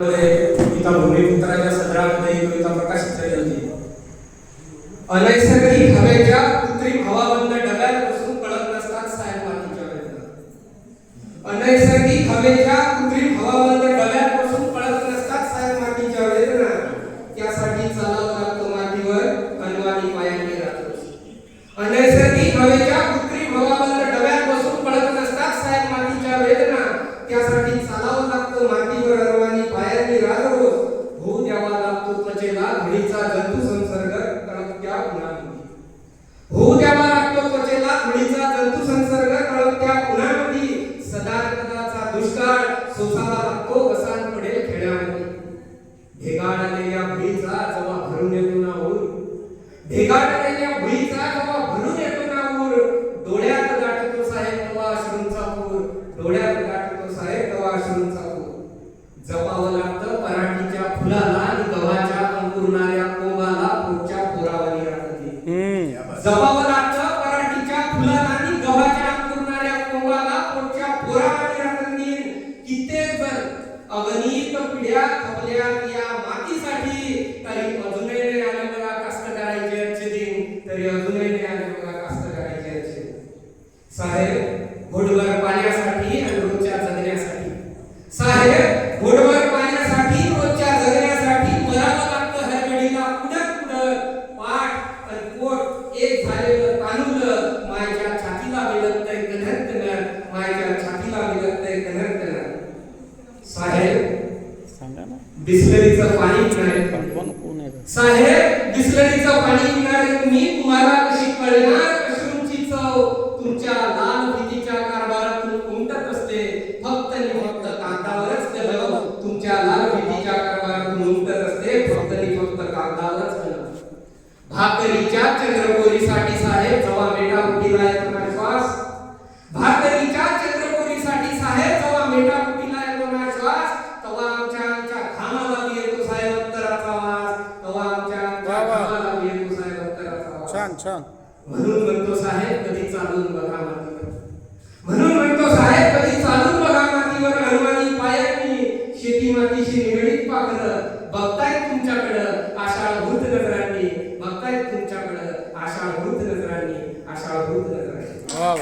कविता भूमिपुत्राच्या सदरामध्ये कविता प्रकाशित झाली होती. अनैसर्गिक हवेच्या कृत्रिम हवाबंद डब्यापासून कळत नसतात साहेब मातीच्या वेदना. अनैसर्गिक हवेच्या कृत्रिम हवाबंद डब्यापासून कळत नसतात साहेब मातीच्या वेदना. त्यासाठी चालावं लागतं मातीवर अनवाणी पायांनी रात्र. अनैसर्गिक हवेच्या कृत्रिम हवाबंद डब्यापासून कळत नसतात साहेब मातीच्या वेदना. त्यासाठी चालावं लागतं मातीवर अनवाणी पायांनी रात्र. होऊ द्यावा लागतो त्वचेला धुळीचा जंतू संसर्ग कळत्या उन्हामध्ये. होऊ द्यावा लागतो त्वचेला धुळीचा जंतू संसर्ग कळत्या उन्हामध्ये. सदार्कदाचा दुष्काळ सोसावा लागतो कसांकडे खेड्यामध्ये. ढेगाळलेल्या भुईचा जेव्हा भरून येतो ना ऊर. ढेगाळलेल्या भुईचा जेव्हा भरून येतो ना ऊर. डोळ्यात गाठतो साहेब तवा अश्रूंचा पूर. डोळ्यात गाठतो साहेब तवा अश्रूंचा पूर. जपावं लागतं पराठीच्या फुलाला आणि गव्हाच्या अंकुरणाऱ्या कोंबाला पोटच्या पोरावानी राहते. जपावं लागतं पराठीच्या फुलाला आणि गव्हाच्या अंकुरणाऱ्या कोंबाला पोटच्या पोरावानी राहते. कित्येक जण अगणित पिढ्या खपल्या या मातीसाठी. तरी अजूनही नाही आले बघा कास्तकारांचे आजचे दिन. तरी अजूनही नाही आले बघा कास्तकारांचे आजचे दिन. साहेब घोडभर पाण्यासाठी आणि रोजच्या जगण्यासाठी. साहेब घोडभर पाण्यासाठी रोजच्या जगण्यासाठी मरावं लागतं ह्या वेळीला पुढत पुढत. पाठ आणि पोट एक झालेलं तानुलं मायच्या छातीला विलगतंय कणर कणर. मायच्या छातीला विलगतंय कणर कणर. साहेब बिस्लरीचं पाणी पिणारे. साहेब बिस्लरीचं पाणी पिणारे तुम्ही. तुम्हाला कशी कळणार अश्रूंची चव. तुमच्या लाल भीतीच्या कारभारातून उमटत असते फक्त आणि फक्त कागदावरच कलम. तुमच्या लाल भीतीच्या कारभारातून उमटत असते फक्त आणि फक्त कागदावरच कलम. भाकरीच्या चंद्रकोरीसाठी साहेब जेव्हा मेटा उठीला येतो ना श्वास. भाकरीच्या चंद्रकोरीसाठी साहेब जेव्हा मेटा उठीला येतो ना श्वास. तेव्हा आमच्या घामाला येतो साहेब अत्तराचा वास. तेव्हा आमच्या घामाला येतो साहेब अत्तराचा वास. छान छान. म्हणून म्हणतो साहेब कधी चालून बघा मातीवर. म्हणून म्हणतो साहेब कधी चालून बघा मातीवर अनवाणी पायांनी. शेती मातीशी निगडीत पाखरं बघतायत तुमच्याकडं आषाढभूत नजरांनी. बघतायत तुमच्याकडं आषाढभूत नजरांनी. आषाढभूत नजरांनी. वा वा.